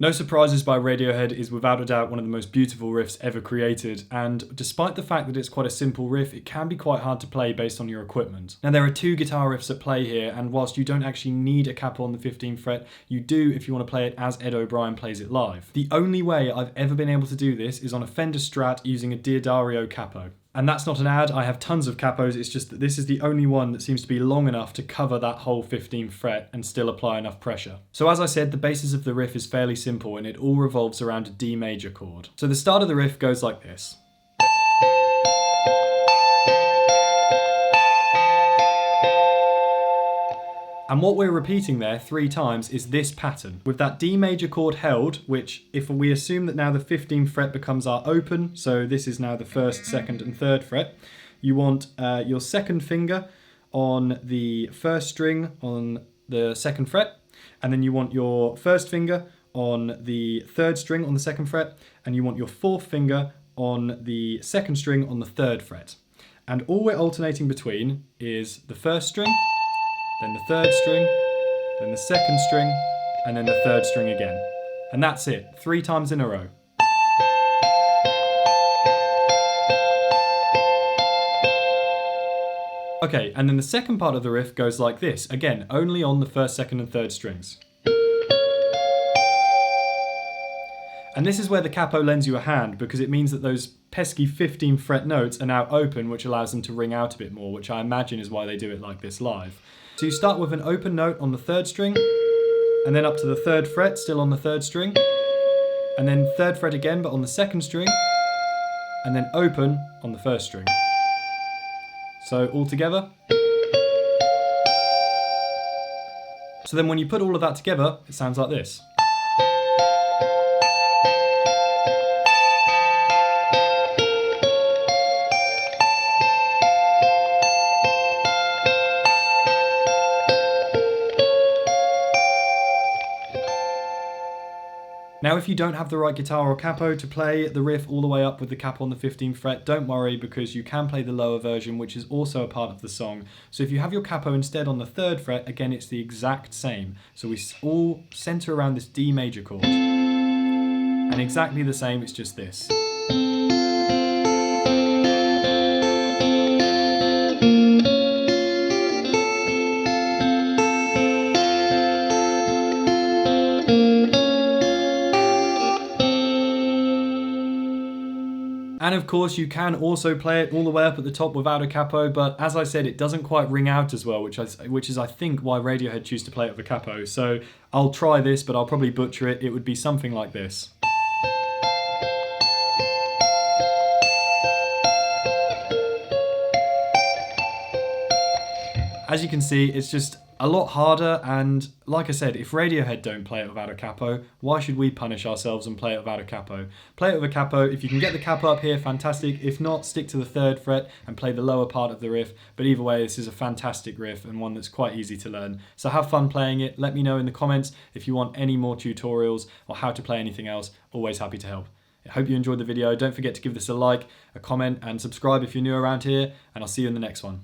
No Surprises by Radiohead is without a doubt one of the most beautiful riffs ever created, and despite the fact that it's quite a simple riff, it can be quite hard to play based on your equipment. Now there are two guitar riffs at play here, and whilst you don't actually need a capo on the 15th fret, you do if you want to play it as Ed O'Brien plays it live. The only way I've ever been able to do this is on a Fender Strat using a Diodario capo. And that's not an ad, I have tons of capos, it's just that this is the only one that seems to be long enough to cover that whole 15th fret and still apply enough pressure. So as I said, the basis of the riff is fairly simple and it all revolves around a D major chord. So the start of the riff goes like this. And what we're repeating there 3 times is this pattern, with that D major chord held, which if we assume that now the 15th fret becomes our open, so this is now the 1st, 2nd and 3rd fret, you want your second finger on the 1st string on the 2nd fret, and then you want your 1st finger on the 3rd string on the 2nd fret, and you want your 4th finger on the 2nd string on the 3rd fret. And all we're alternating between is the 1st string, then the 3rd string, then the 2nd string, and then the 3rd string again. And that's it, 3 times in a row. Okay, and then the second part of the riff goes like this, again, only on the 1st, 2nd and 3rd strings. And this is where the capo lends you a hand, because it means that those pesky 15th fret notes are now open, which allows them to ring out a bit more, which I imagine is why they do it like this live. So you start with an open note on the 3rd string, and then up to the 3rd fret, still on the 3rd string, and then 3rd fret again, but on the 2nd string, and then open on the 1st string. So all together. So then when you put all of that together, it sounds like this. Now if you don't have the right guitar or capo to play the riff all the way up with the capo on the 15th fret, don't worry because you can play the lower version, which is also a part of the song. So if you have your capo instead on the 3rd fret, again it's the exact same. So we all center around this D major chord. And exactly the same, it's just this. And of course you can also play it all the way up at the top without a capo, but as I said, it doesn't quite ring out as well, which is I think why Radiohead choose to play it with a capo. So I'll try this, but I'll probably butcher it. It would be something like this. As you can see, it's just a lot harder, and like I said, if Radiohead don't play it without a capo, why should we punish ourselves and play it without a capo? Play it with a capo. If you can get the capo up here, fantastic. If not, stick to the 3rd fret and play the lower part of the riff. But either way, this is a fantastic riff and one that's quite easy to learn. So have fun playing it. Let me know in the comments if you want any more tutorials or how to play anything else. Always happy to help. I hope you enjoyed the video. Don't forget to give this a like, a comment, and subscribe if you're new around here, and I'll see you in the next one.